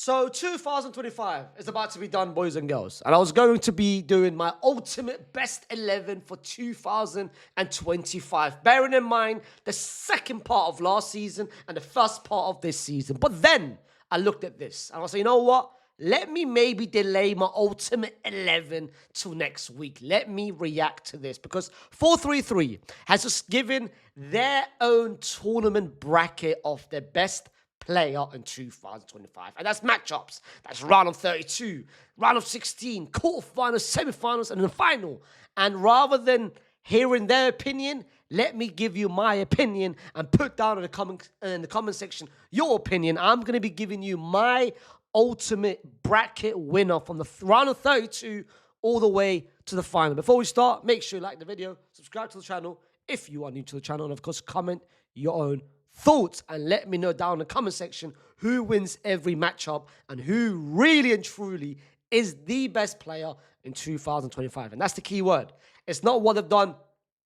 So 2025 is about to be done, boys and girls. And I was going to be doing my ultimate best 11 for 2025. Bearing in mind the second part of last season and the first part of this season. But then I looked at this and I was like, you know what? Let me maybe delay my ultimate 11 till next week. Let me react to this because 433 has just given their own tournament bracket of their best player in 2025. And that's matchups. That's round of 32, round of 16, quarterfinals, semifinals, and the final. And rather than hearing their opinion, let me give you my opinion and put down in the comment section your opinion. I'm going to be giving you my ultimate bracket winner from the round of 32 all the way to the final. Before we start, make sure you like the video, subscribe to the channel if you are new to the channel, and of course, comment your own thoughts and let me know down in the comment section who wins every matchup and who really and truly is the best player in 2025. And that's the key word. It's not what they've done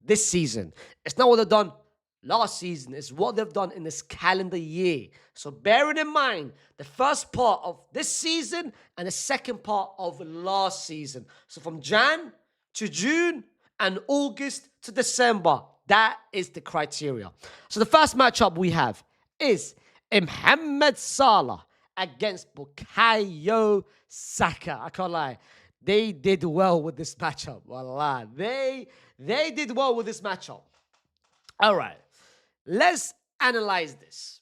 this season. It's not what they've done last season. It's what they've done in this calendar year. So bearing in mind the first part of this season and the second part of last season. So from Jan to June and August to December. That is the criteria. So the first matchup we have is Mohamed Salah against Bukayo Saka. I can't lie. They did well with this matchup. Wallah. They did well with this matchup. All right. Let's analyze this.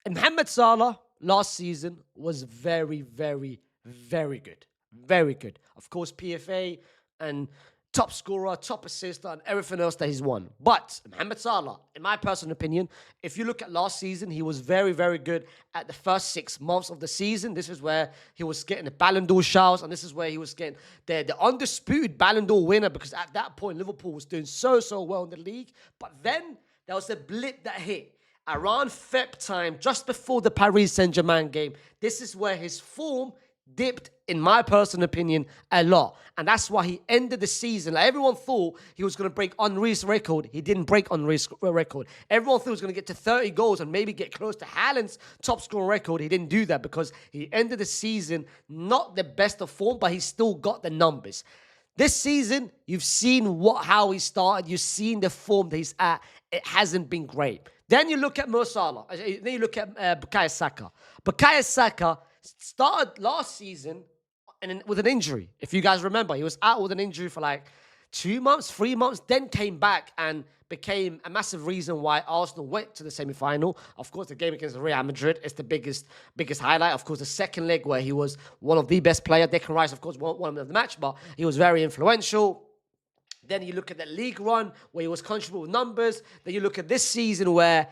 Mohamed Salah last season was very, very, very good. Very good. Of course, PFA and top scorer, top assister, and everything else that he's won. But Mohamed Salah, in my personal opinion, if you look at last season, he was very, very good at the first 6 months of the season. This is where he was getting the Ballon d'Or shouts, and this is where he was getting the undisputed Ballon d'Or winner, because at that point, Liverpool was doing so well in the league. But then there was a blip that hit around Feb time, just before the Paris Saint-Germain game. This is where his form dipped, in my personal opinion, a lot. And that's why he ended the season. Like, everyone thought he was going to break Henry's record. He didn't break Henry's record. Everyone thought he was going to get to 30 goals and maybe get close to Haaland's top scoring record. He didn't do that because he ended the season not the best of form, but he still got the numbers. This season, you've seen how he started. You've seen the form that he's at. It hasn't been great. Then you look at Mo Salah. Then you look at Bukayo Saka. Bukayo Saka started last season with an injury. If you guys remember, he was out with an injury for like 2 months, 3 months, then came back and became a massive reason why Arsenal went to the semi-final. Of course, the game against Real Madrid is the biggest highlight. Of course, the second leg where he was one of the best players. Declan Rice, of course, won of the match, but he was very influential. Then you look at the league run where he was contributing with numbers. Then you look at this season where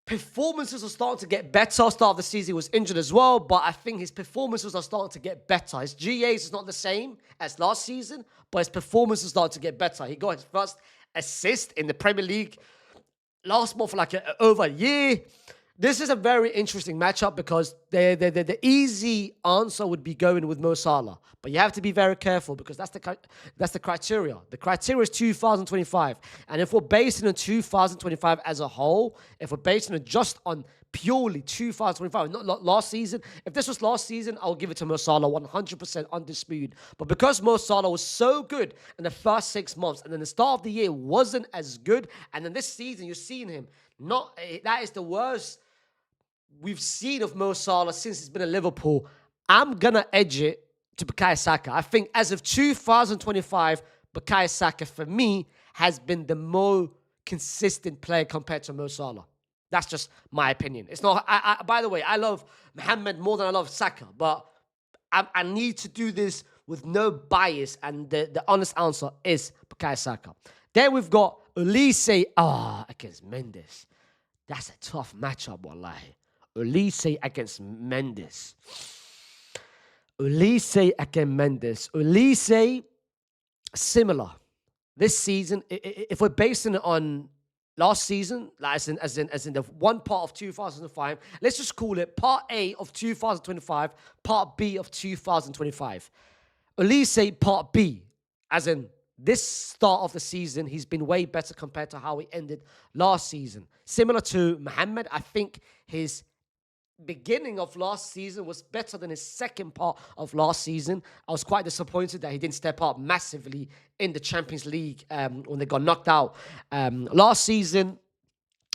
performances are starting to get better. Start of the season, he was injured as well, but I think his performances are starting to get better. His GAs is not the same as last season, but his performances started to get better. He got his first assist in the Premier League last month for like over a year. This is a very interesting matchup because the easy answer would be going with Mo Salah. But you have to be very careful because that's the criteria. The criteria is 2025. And if we're basing on 2025 as a whole, if we're basing it just on purely 2025, not last season, if this was last season, I'll give it to Mo Salah 100% undisputed. But because Mo Salah was so good in the first 6 months and then the start of the year wasn't as good, and then this season you're seeing him, that is the worst we've seen of Mo Salah since he's been at Liverpool. I'm going to edge it to Bukayo Saka. I think as of 2025, Bukayo Saka, for me, has been the more consistent player compared to Mo Salah. That's just my opinion. It's not. By the way, I love Mohamed more than I love Saka, but I need to do this with no bias, and the honest answer is Bukayo Saka. Then we've got Olise against Mendes. That's a tough matchup, wallahi. Olise against Mendes. Olise against Mendes. Olise, similar. This season, if we're basing it on last season, like as in the one part of 2005, let's just call it part A of 2025, part B of 2025. Olise, part B, as in this start of the season, he's been way better compared to how he ended last season. Similar to Mohamed, I think his beginning of last season was better than his second part of last season. I was quite disappointed that he didn't step up massively in the Champions League when they got knocked out last season.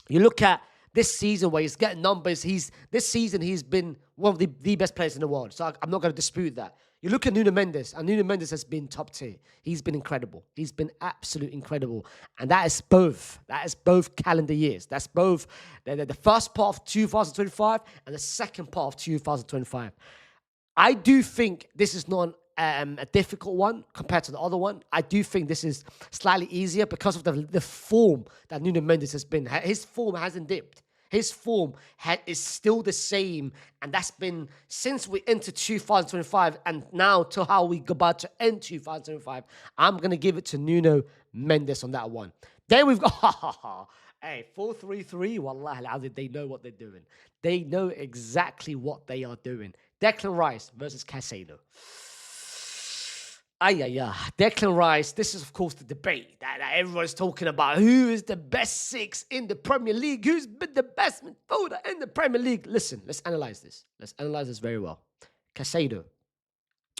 You look at this season where he's getting numbers. This season he's been one of the best players in the world. So I'm not going to dispute that. You look at Nuno Mendes, and Nuno Mendes has been top tier. He's been incredible. He's been absolutely incredible. And that is both. That is both calendar years. That's both the first part of 2025 and the second part of 2025. I do think this is not a difficult one compared to the other one. I do think this is slightly easier because of the form that Nuno Mendes has been. His form hasn't dipped. His form is still the same, and that's been since we entered 2025 and now to how we go about to end 2025. I'm going to give it to Nuno Mendes on that one. Then we've got, hey, 4-3-3. Wallahi, they know what they're doing. They know exactly what they are doing. Declan Rice versus Caicedo. Declan Rice, this is, of course, the debate that everyone's talking about. Who is the best six in the Premier League? Who's been the best midfielder in the Premier League? Listen, let's analyze this. Let's analyze this very well. Caicedo.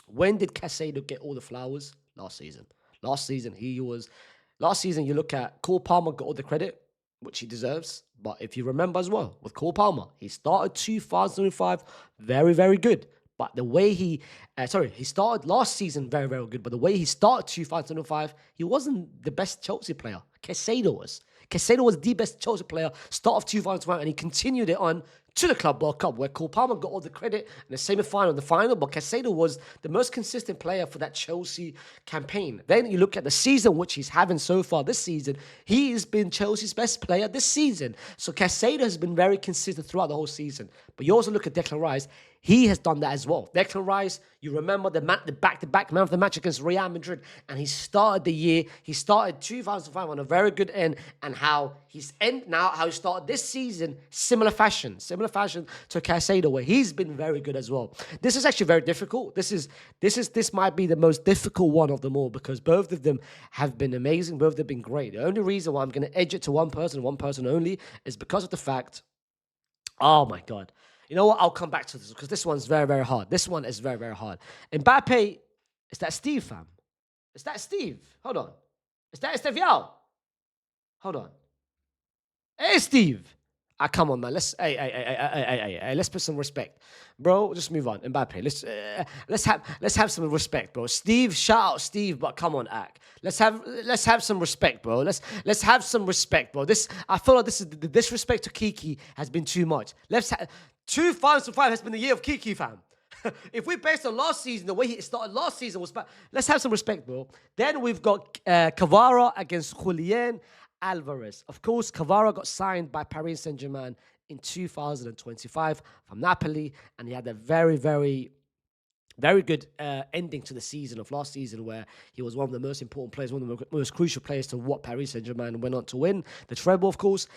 When did Caicedo get all the flowers? Last season. Last season, you look at Cole Palmer got all the credit, which he deserves. But if you remember as well, with Cole Palmer, he started 2005 very, very good. But the way he started last season very, very good. But the way he started 2005, he wasn't the best Chelsea player. Caicedo was. Caicedo was the best Chelsea player, start of 2005, and he continued it on to the Club World Cup, where Cole Palmer got all the credit in the semi-final and the final, but Caicedo was the most consistent player for that Chelsea campaign. Then you look at the season which he's having so far this season, he has been Chelsea's best player this season. So Caicedo has been very consistent throughout the whole season. But you also look at Declan Rice, he has done that as well. Declan Rice, you remember the back-to-back man of the match against Real Madrid, and he started 2005 on a very good end, and how he started this season, similar fashion to Caicedo, where he's been very good as well. This is actually very difficult. This might be the most difficult one of them all, because both of them have been amazing, both of them have been great. The only reason why I'm going to edge it to one person only, is because of the fact, oh my God. You know what? I'll come back to this because this one's very, very hard. This one is very, very hard. Mbappé, is that Steve, fam? Is that Steve? Hold on. Is that Esteviao? Hold on. Hey, Steve. Come on, man. Let's put some respect, bro. Just move on. Mbappé. Let's have some respect, bro. Steve, shout out Steve, but come on, Ak. Let's have some respect, bro. Let's have some respect, bro. I feel like the disrespect to Kiki has been too much. 2005 has been the year of Kiki, fam. If we based on last season, the way he started last season was bad. Let's have some respect, bro. Then we've got Kvara against Julian Alvarez. Of course, Kvara got signed by Paris Saint-Germain in 2025 from Napoli, and he had a very, very, very good ending to the season of last season, where he was one of the most important players, one of the most crucial players to what Paris Saint-Germain went on to win the treble, of course.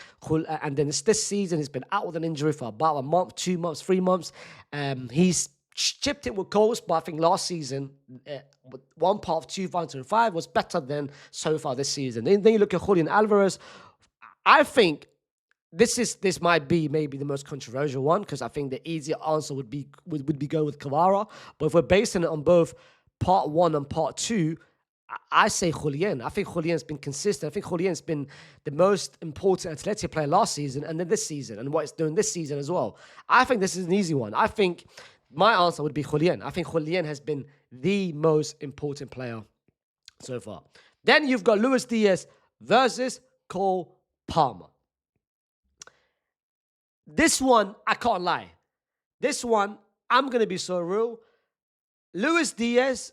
And then this season, he's been out with an injury for about a month, 2 months, 3 months. He's chipped it with goals, but I think last season, one part of 2005 was better than so far this season. Then you look at Julian Alvarez. I think this might be maybe the most controversial one, because I think the easier answer would be going with Kvara. But if we're basing it on both part 1 and part 2, I say Julian. I think Julian's been consistent. I think Julian's been the most important Atleti player last season and then this season, and what he's doing this season as well. I think this is an easy one. I think my answer would be Julian. I think Julian has been the most important player so far. Then you've got Luis Diaz versus Cole Palmer. This one, I can't lie. This one, I'm going to be so real. Luis Diaz,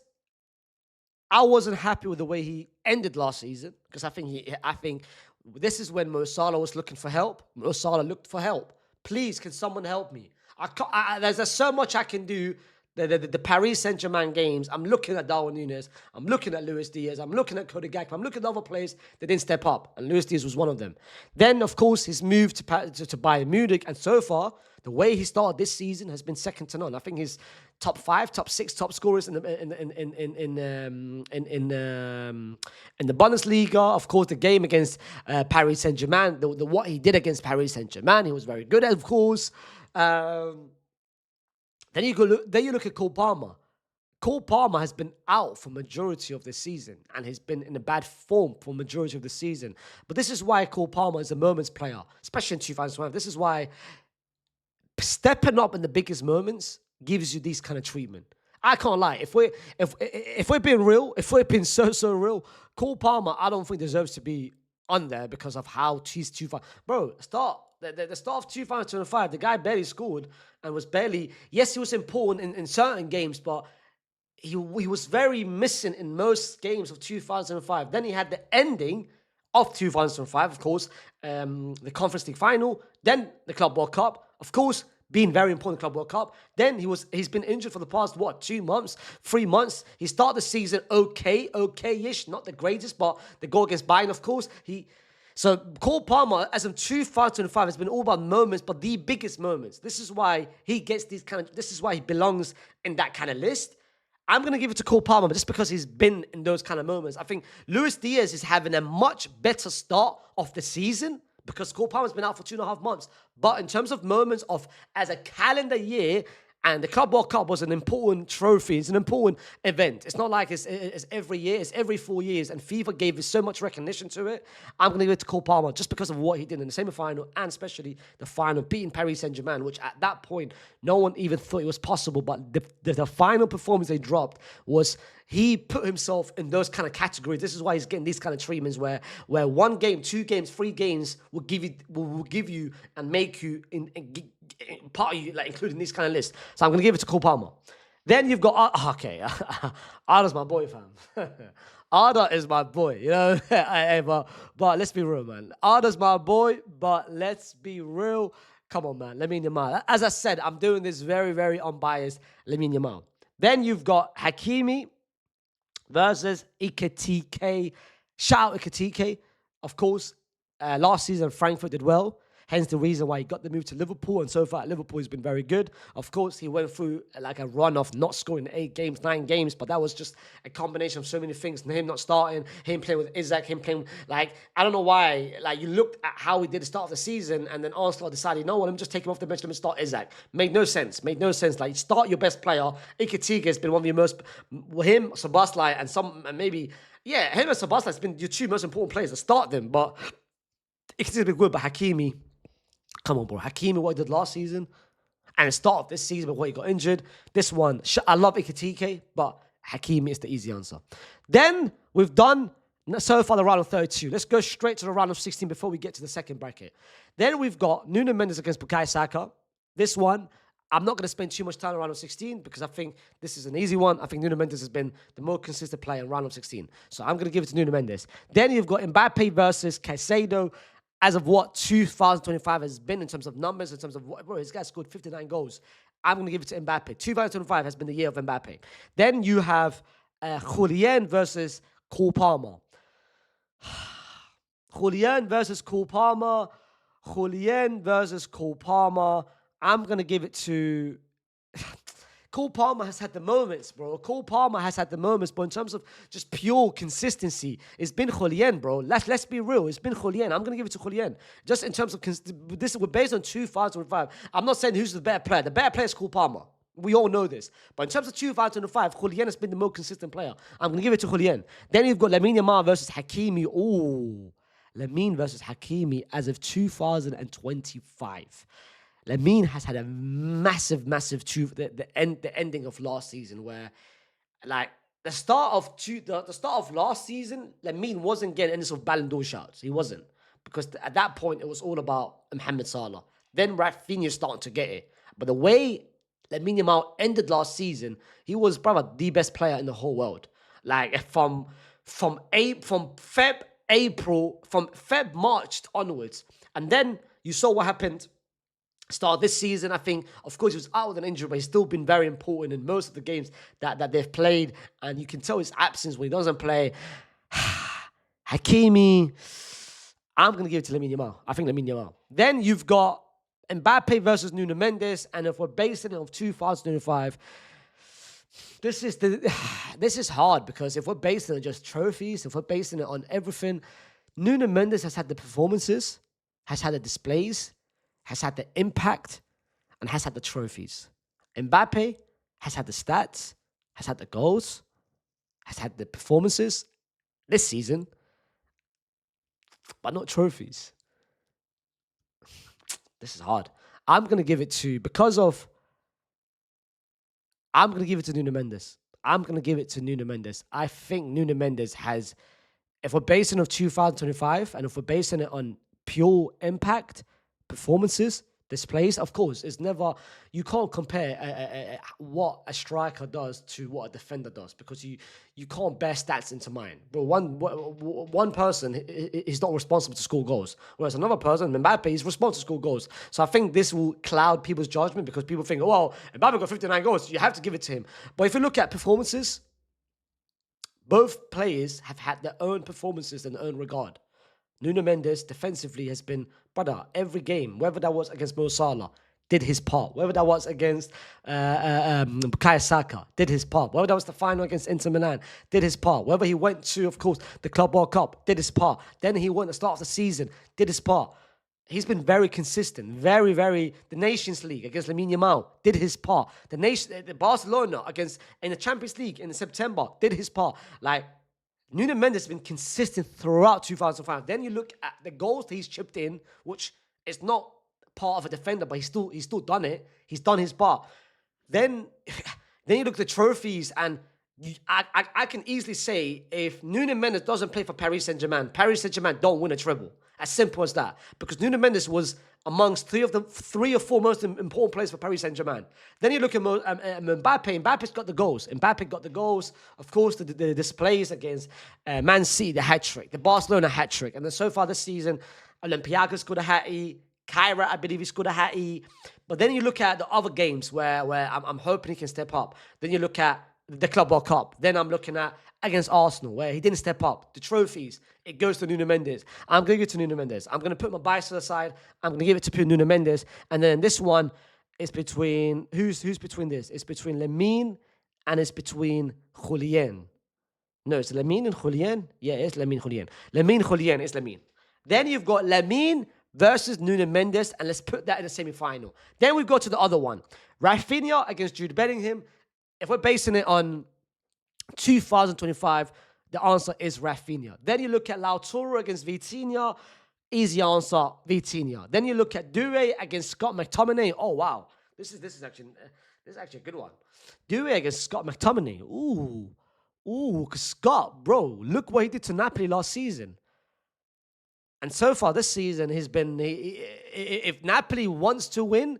I wasn't happy with the way he ended last season, because I think this is when Mo Salah was looking for help. Mo Salah looked for help. Please, can someone help me? There's so much I can do. The Paris Saint-Germain games, I'm looking at Darwin Núñez, I'm looking at Luis Diaz, I'm looking at Cody Gakpo, I'm looking at other players that didn't step up, and Luis Diaz was one of them. Then, of course, his move to Bayern Munich, and so far, the way he started this season has been second to none. I think he's top 5, top 6 top scorers in the Bundesliga. Of course, the game against Paris Saint-Germain, what he did against Paris Saint-Germain, he was very good at, of course. Um, then you look at Cole Palmer. Cole Palmer has been out for majority of the season and has been in a bad form for majority of the season. But this is why Cole Palmer is a moments player, especially in 2012. This is why stepping up in the biggest moments gives you these kind of treatment. I can't lie. If we're being real, if we're being so real, Cole Palmer, I don't think deserves to be on there because of how he's 2000. Bro, the start of 2025, the guy barely scored and was barely. Yes, he was important in certain games, but he was very missing in most games of 2005. Then he had the ending of 2005, of course, the Conference League final, then the Club World Cup, of course, being very important in the Club World Cup. Then he's been injured for the past, 2 months, 3 months. He started the season okay-ish, not the greatest, but the goal against Bayern, of course. So Cole Palmer, as of 2005, has been all about moments, but the biggest moments. This is why he gets this is why he belongs in that kind of list. I'm going to give it to Cole Palmer just because he's been in those kind of moments. I think Luis Diaz is having a much better start of the season because Cole Palmer's been out for 2.5 months. But in terms of moments of as a calendar year, and the Club World Cup was an important trophy. It's an important event. It's not like it's every year. It's every 4 years. And FIFA gave us so much recognition to it. I'm going to give it to Cole Palmer just because of what he did in the semi-final and especially the final, beating Paris Saint-Germain, which at that point, no one even thought it was possible. But the final performance they dropped was he put himself in those kind of categories. This is why he's getting these kind of treatments where 1 game, 2 games, 3 games will give you and make you part of you, like including these kind of lists. So I'm going to give it to Cole Palmer. Then you've got Arda's my boy, fam. Arda is my boy, you know. but let's be real, man. Arda's my boy, but let's be real. Come on, man. Lamine Yamal. As I said, I'm doing this very, very unbiased. Lamine Yamal. Then you've got Hakimi versus Ekitike. Shout out Ekitike. Of course, last season Frankfurt did well. Hence the reason why he got the move to Liverpool. And so far, Liverpool has been very good. Of course, he went through like a run of not scoring 8 games, 9 games. But that was just a combination of so many things. Him not starting, him playing with Isaac, him playing, like, I don't know why. Like, you looked at how he did the start of the season. And then Arsenal decided, you know what, let me just take him off the bench. Let me start Isaac. Made no sense. Like, start your best player. Ekitike has been one of your most, him, Szoboszlai, and maybe, him and Szoboszlai has been your 2 most important players to start them. But Ekitike's been good, but Hakimi, come on, bro. Hakimi, what he did last season, and the start of this season before he got injured. This one, I love Ekitike, but Hakimi is the easy answer. Then we've done so far the round of 32. Let's go straight to the round of 16 before we get to the second bracket. Then we've got Nuno Mendes against Bukayo Saka. This one, I'm not going to spend too much time on round of 16 because I think this is an easy one. I think Nuno Mendes has been the more consistent player in round of 16. So I'm going to give it to Nuno Mendes. Then you've got Mbappé versus Caicedo. As of what 2025 has been in terms of numbers, in terms of what, bro, this guy scored 59 goals. I'm going to give it to Mbappe. 2025 has been the year of Mbappe. Then you have Julian versus Cole Palmer. Julian versus Cole Palmer. I'm going to give it to... Cole Palmer has had the moments, bro. But in terms of just pure consistency, it's been Julian, bro. Let's be real. It's been Julian. I'm going to give it to Julian. Just in terms of... this, we're based on 2005. I'm not saying who's the better player. The better player is Cole Palmer. We all know this. But in terms of 2005, Julian has been the most consistent player. I'm going to give it to Julian. Then you've got Lamine Yamal versus Hakimi. Ooh. Lamine versus Hakimi as of 2025. Lamine has had a massive the ending of last season where, like, the start of last season, Lamine wasn't getting any sort of Ballon d'Or shouts. He wasn't, because at that point it was all about Mohamed Salah. Then Rafinha started to get it, but the way Lamine Yamal ended last season, he was probably the best player in the whole world. Like from Feb March onwards, and then you saw what happened. Start this season, I think, of course, he was out with an injury, but he's still been very important in most of the games that they've played. And you can tell his absence when he doesn't play. Hakimi, I'm going to give it to Lamine Yamal. I think Lamine Yamal. Then you've got Mbappe versus Nuno Mendes. And if we're basing it on 2025, this is hard, because if we're basing it on just trophies, if we're basing it on everything, Nuno Mendes has had the performances, has had the displays, has had the impact. and has had the trophies. Mbappe has had the stats, has had the goals, has had the performances this season, but not trophies. This is hard. I'm going to give it to Nuno Mendes. I'm going to give it to Nuno Mendes. I think Nuno Mendes has, if we're basing it on 2025 and if we're basing it on pure impact, performances, displays, of course, you can't compare what a striker does to what a defender does because you can't bear stats into mind. But one person is not responsible to score goals, whereas another person, Mbappé, is responsible to score goals. So I think this will cloud people's judgment because people think, well, Mbappé got 59 goals, you have to give it to him. But if you look at performances, both players have had their own performances in their own regard. Nuno Mendes defensively has been, brother, every game, whether that was against Mo Salah, did his part. Whether that was against Saka, did his part. Whether that was the final against Inter Milan, did his part. Whether he went to, of course, the Club World Cup, did his part. Then he went at the start of the season, did his part. He's been very consistent, very, very. The Nations League against Lamine Yamal did his part. The Barcelona in the Champions League in September did his part. Like, Nuno Mendes has been consistent throughout 2005. Then you look at the goals that he's chipped in, which is not part of a defender, but he's still done it. He's done his part. Then you look at the trophies, and I can easily say if Nuno Mendes doesn't play for Paris Saint-Germain don't win a treble. As simple as that. Because Nuno Mendes was amongst three or four most important players for Paris Saint-Germain. Then you look at Mbappé. Mbappe's got the goals. Mbappé got the goals. Of course, the displays against Man City, the hat-trick. The Barcelona hat-trick. And then so far this season, Olympiacos scored a hat-trick. Kyra, I believe he scored a hat-trick. But then you look at the other games where I'm hoping he can step up. Then you look at the Club World Cup. Then I'm looking at against Arsenal, where he didn't step up. The trophies, it goes to Nuno Mendes. I'm going to give it to Nuno Mendes. I'm going to put my bias to the side. I'm going to give it to Nuno Mendes. And then this one is between, who's between this? It's between Lamine and it's between Julian. No, it's Lamine and Julian. Yeah, it's Lamine Julian. Julian is Lamine. Then you've got Lamine versus Nuno Mendes, and let's put that in the semi-final. Then we go to the other one. Rafinha against Jude Bellingham. If we're basing it on 2025, the answer is Rafinha. Then you look at Lautaro against Vitinha. Easy answer, Vitinha. Then you look at Doué against Scott McTominay. Oh, wow. This is actually a good one. Doué against Scott McTominay. Ooh, Scott, bro, look what he did to Napoli last season. And so far this season, if Napoli wants to win,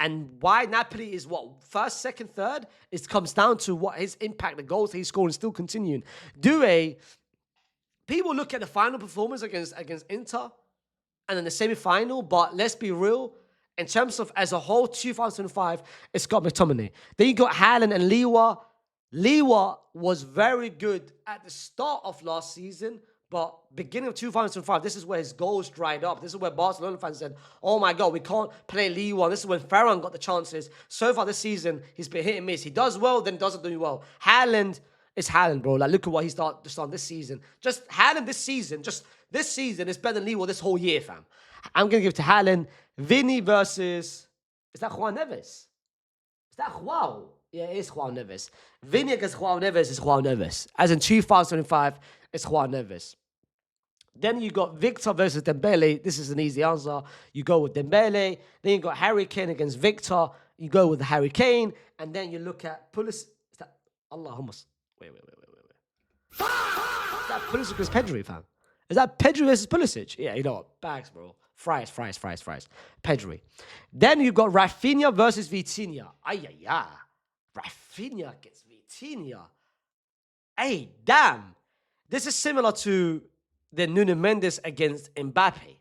and why Napoli is first, second, third, it comes down to what his impact, the goals he's scoring, still continuing. Doué, people look at the final performance against Inter and then the semi-final, but let's be real, in terms of as a whole, 2005, it's Scott McTominay. Then you got Haaland and Lewa. Lewa was very good at the start of last season, but beginning of 2005, this is where his goals dried up. This is where Barcelona fans said, oh my God, we can't play Lewa. This is when Ferran got the chances. So far this season, he's been hit and miss. He does well, then doesn't do well. Haaland is Haaland, bro. Like, look at what he started this season. Just Haaland this season is better than Lewa this whole year, fam. I'm going to give it to Haaland. Vinny versus, is that Juan Neves? Is that Joao? Yeah, it is Juan Neves. Vinny against Juan Neves is Juan Neves. As in 2025, it's Juan Neves. Then you got Victor versus Dembele. This is an easy answer. You go with Dembele. Then you got Harry Kane against Victor. You go with Harry Kane. And then you look at Pulisic. Is that Allahumma? Wait. Is that Pulisic versus Pedri, fam? Is that Pedri versus Pulisic? Yeah, you know what? Bags, bro. Fries. Pedri. Then you got Rafinha versus Vitinha. Ay. Rafinha against Vitinha. Hey, damn. This is similar to the Nuno Mendes against Mbappe,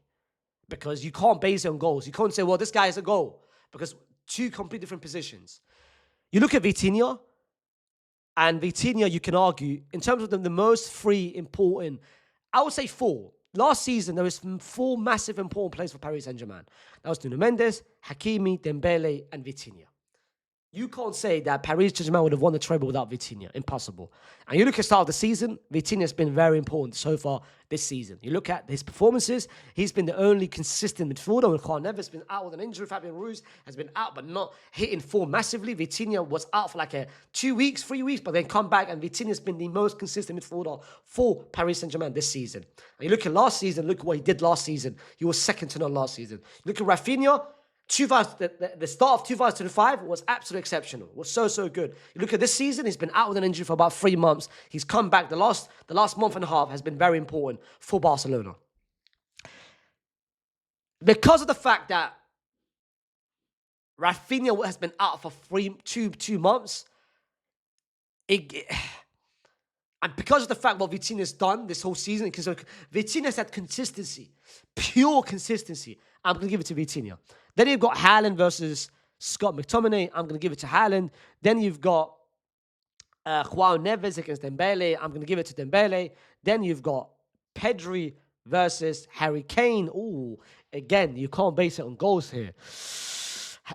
because you can't base it on goals. You can't say, well, this guy is a goal, because two completely different positions. You look at Vitinha, and Vitinha, you can argue, in terms of the most three important, I would say four. Last season, there was four massive important players for Paris Saint-Germain. That was Nuno Mendes, Hakimi, Dembele, and Vitinha. You can't say that Paris Saint-Germain would have won the treble without Vitinha. Impossible. And you look at the start of the season, Vitinha has been very important so far this season. You look at his performances, he's been the only consistent midfielder. When Juan Neves has been out with an injury, Fabian Ruiz has been out but not hitting form massively. Vitinha was out for like 2 weeks, 3 weeks, but then come back, and Vitinha has been the most consistent midfielder for Paris Saint-Germain this season. And you look at last season, look at what he did last season. He was second to none last season. You look at Rafinha, the start of 2005 was absolutely exceptional. Was so good. You look at this season, he's been out with an injury for about 3 months. He's come back. The last month and a half has been very important for Barcelona. Because of the fact that Rafinha has been out for 2 months, and because of the fact what Vitinha's done this whole season, because Vitinha's had consistency, pure consistency, I'm going to give it to Vitinha. Then you've got Haaland versus Scott McTominay. I'm going to give it to Haaland. Then you've got Juan Neves against Dembele. I'm going to give it to Dembele. Then you've got Pedri versus Harry Kane. Ooh, again, you can't base it on goals here.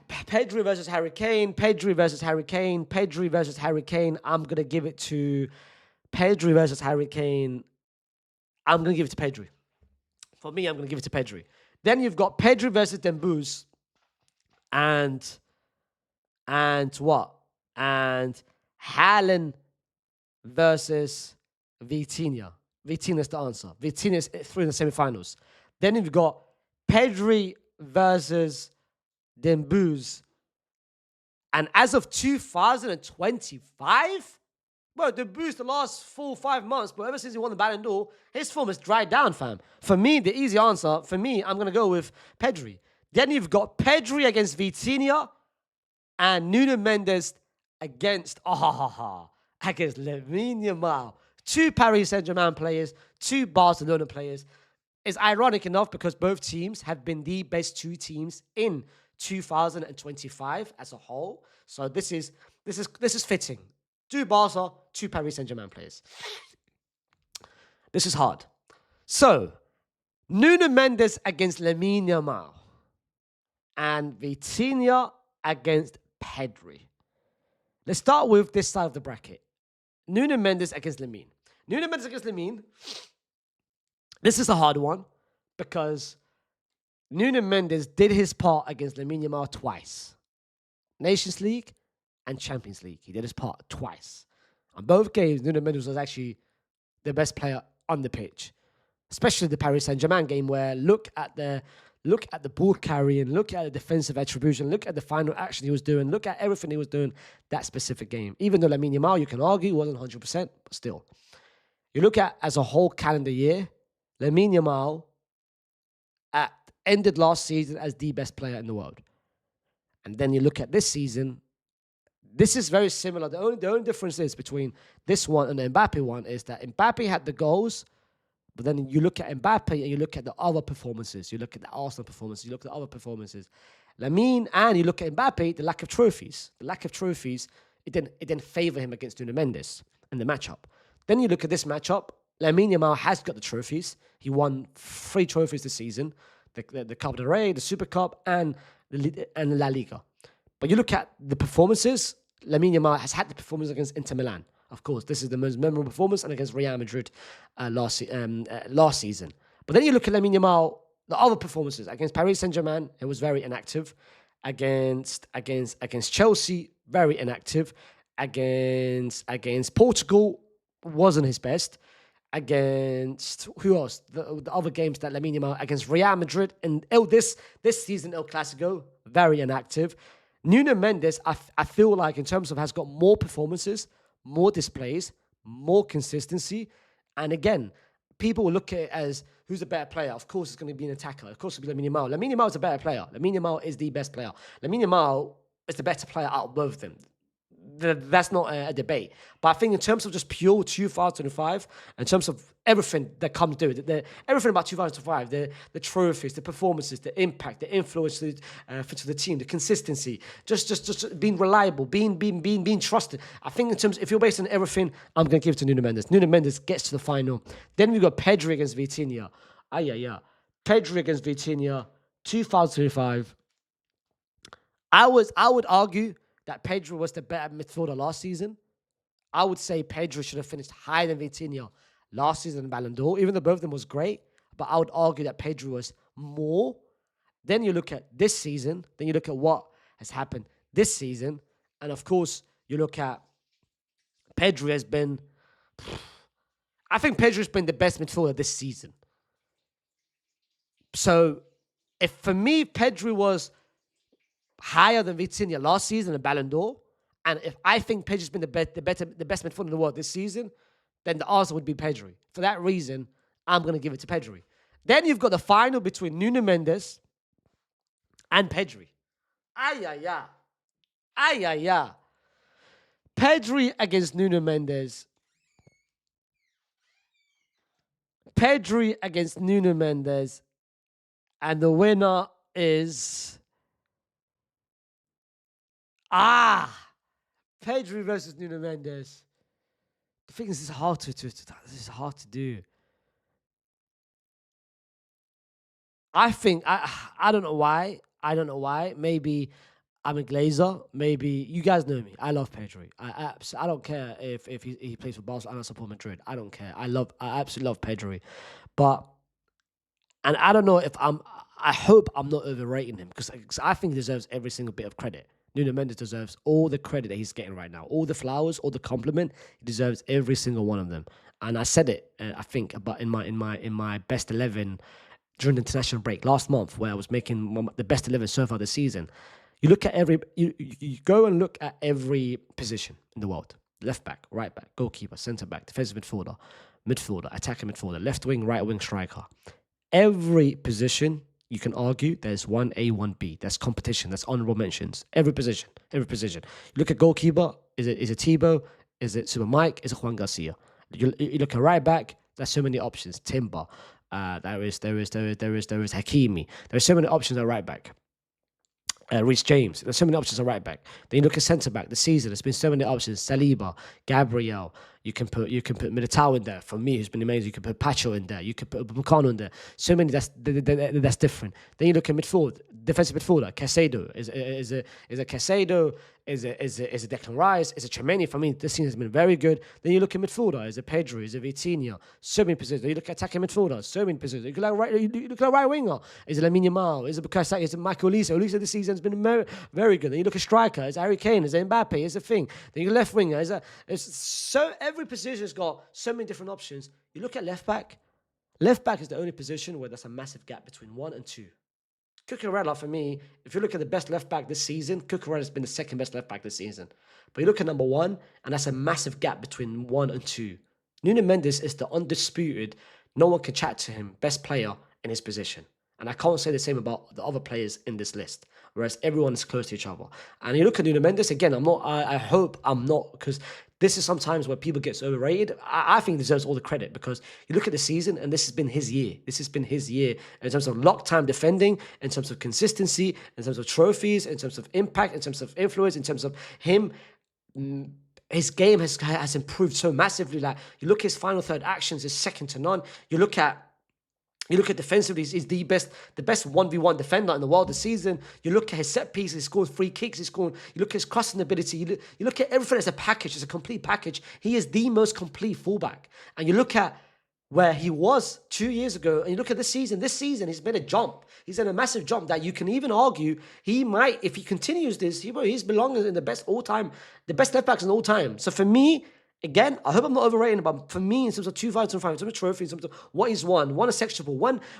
Pedri versus Harry Kane. Pedri versus Harry Kane. Pedri versus Harry Kane. I'm going to give it to Pedri versus Harry Kane. I'm going to give it to Pedri. For me, I'm going to give it to Pedri. Then you've got Pedri versus Dembouz. And what? And Haaland versus Vitinha. Vitinha's the answer. Vitinha's through in the semi-finals. Then you've got Pedri versus Dembouz. And as of 2025, well, Dembouz the last 4-5 months, but ever since he won the Ballon d'Or, his form has dried down, fam. For me, the easy answer, I'm going to go with Pedri. Then you've got Pedri against Vitinha and Nuno Mendes against Lamine Yamal. 2 Paris Saint-Germain players, 2 Barcelona players. It's ironic enough because both teams have been the best 2 teams in 2025 as a whole. So this is fitting. 2 Barca, 2 Paris Saint-Germain players. This is hard. So, Nuno Mendes against Lamine Yamal and Vitinha against Pedri. Let's start with this side of the bracket. Nuno Mendes against Lamine. Nuno Mendes against Lamine. This is a hard one because Nuno Mendes did his part against Lamine Yamal twice. Nations League and Champions League. He did his part twice. On both games, Nuno Mendes was actually the best player on the pitch. Especially the Paris Saint-Germain game where look at the ball carrying, look at the defensive attribution, look at the final action he was doing, look at everything he was doing that specific game. Even though Lamine Yamal, you can argue, wasn't 100%, but still. You look at as a whole calendar year, Lamine Yamal ended last season as the best player in the world. And then you look at this season, this is very similar. The only difference is between this one and the Mbappé one is that Mbappé had the goals, but then you look at Mbappé and you look at the other performances. You look at the Arsenal performances. You look at the other performances. Lamine, and you look at Mbappé, the lack of trophies. The lack of trophies, it didn't favour him against Nuno Mendes in the matchup. Then you look at this matchup. Lamine Yamal has got the trophies. He won 3 trophies this season. The Copa del Rey, the Super Cup, and La Liga. But you look at the performances, Lamine Yamal has had the performance against Inter Milan. Of course, this is the most memorable performance, and against Real Madrid last season. But then you look at Lamine Yamal, the other performances against Paris Saint-Germain, he was very inactive. Against Chelsea, very inactive. Against Portugal, wasn't his best. Against who else? The other games that Lamine Yamal against Real Madrid and this season El Clasico, very inactive. Nuno Mendes, I feel like in terms of has got more performances, more displays, more consistency. And again, people will look at it as who's a better player. Of course, it's going to be an attacker. Of course, it'll be Lamine Yamal. Lamine Yamal is a better player. Lamine Yamal is the best player. Lamine Yamal is the better player out of both of them. That's not a debate. But I think in terms of just pure 2025, in terms of everything that comes to it, everything about 2025, the trophies, the performances, the impact, the influence to the team, the consistency, just being reliable, being trusted. I think in terms, if you're based on everything, I'm going to give it to Nuno Mendes. Nuno Mendes gets to the final. Then we've got Pedri against Vitinha. Pedri against Vitinha, 2025. I would argue that Pedro was the better midfielder last season, I would say Pedro should have finished higher than Vitinha last season in Ballon d'Or, even though both of them was great. But I would argue that Pedro was more. Then you look at this season, then you look at what has happened this season, and of course, you look at Pedro has been... I think Pedro's been the best midfielder this season. So, if for me, Pedro was higher than Vitinha last season in Ballon d'Or, and if I think Pedro's been the best midfielder in the world this season, then the answer would be Pedro. For that reason, I'm going to give it to Pedro. Then you've got the final between Nuno Mendes and Pedro. Pedro against Nuno Mendes. Pedro against Nuno Mendes. And the winner is... Pedro versus Nuno Mendes. The thing is, this is hard to do. I think I don't know why. Maybe I'm a glazer. Maybe you guys know me. I love Pedro. I don't care if he plays for Barcelona and I support Madrid. I don't care. I absolutely love Pedro. And I don't know if I hope I'm not overrating him because I think he deserves every single bit of credit. Nuno Mendes deserves all the credit that he's getting right now. All the flowers, all the compliment. He deserves every single one of them. And I said it, I think, about in my best 11 during the international break last month, where I was making the best 11 so far this season. You look at you go and look at every position in the world: left back, right back, goalkeeper, centre back, defensive midfielder, attacking midfielder, left wing, right wing, striker. Every position, you can argue there's 1A, 1B. That's competition. That's honourable mentions. Every position. You look at goalkeeper. Is it Thibaut? Is it Super Mike? Is it Juan Garcia? You look at right back. There's so many options. Timber. There is Hakimi. There's so many options at right back. Reece James. There's so many options at right back. Then you look at centre back. This season, there's been so many options. Saliba, Gabriel. You can put Militao in there. For me, who's been amazing. You can put Pacho in there. You can put Upamecano in there. So many. That's different. Then you look at midfield, defensive midfielder. Caicedo is a Caicedo. Is a Declan Rice. Is a Tchouaméni. For me, this season has been very good. Then you look at midfielder. Is a Pedro. Is a Vitinha. So many positions. Then you look at attacking midfielder. So many positions. You look at right winger. Is it Lamine Yamal? Is it Bukayo? Is it Michael Olise? Olise this season has been very, very good. Then you look at striker. Is it Harry Kane? Is it Mbappé? Is it thing? Then you left winger. Every position's got so many different options. You look at left back. Left back is the only position where there's a massive gap between 1 and 2. Cucurella, for me, if you look at the best left back this season, Cucurella has been the second best left back this season. But you look at number 1, and that's a massive gap between 1 and 2. Nuno Mendes is the undisputed, no one can chat to him, best player in his position. And I can't say the same about the other players in this list, whereas everyone is close to each other. And you look at Nuno Mendes, again, I hope I'm not, because this is sometimes where people get so overrated. I think he deserves all the credit because you look at the season and this has been his year. This has been his year in terms of lock time defending, in terms of consistency, in terms of trophies, in terms of impact, in terms of influence, in terms of him. His game has improved so massively. Like you look at his final third actions is second to none. You look at defensively, he's the best 1v1 defender in the world this season. You look at his set pieces, he scores free kicks, you look at his crossing ability, you look at everything as a package, as a complete package. He is the most complete fullback. And you look at where he was 2 years ago, and you look at this season he's made a jump. He's in a massive jump that you can even argue he might, if he continues this, he's belonging in the best left backs in all time. So for me, again, I hope I'm not overrating him, but for me, in terms of 2005, in terms of trophies, in terms of what he's won a sextuple,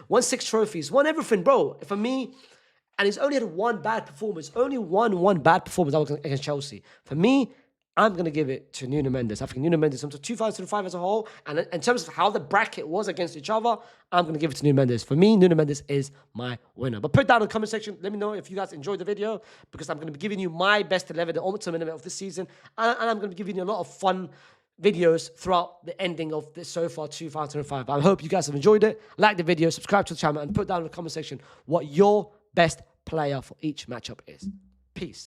won 6 trophies, won everything, bro. For me, and he's only had one bad performance, only one bad performance against Chelsea. For me, I'm going to give it to Nuno Mendes. I think Nuno Mendes, in terms of 2005 as a whole, and in terms of how the bracket was against each other, I'm going to give it to Nuno Mendes. For me, Nuno Mendes is my winner. But put it down in the comment section. Let me know if you guys enjoyed the video, because I'm going to be giving you my best 11, the ultimate of this season, and I'm going to be giving you a lot of fun videos throughout the ending of this so far 2005. I hope you guys have enjoyed it. Like the video, subscribe to the channel, and put down in the comment section what your best player for each matchup is. Peace.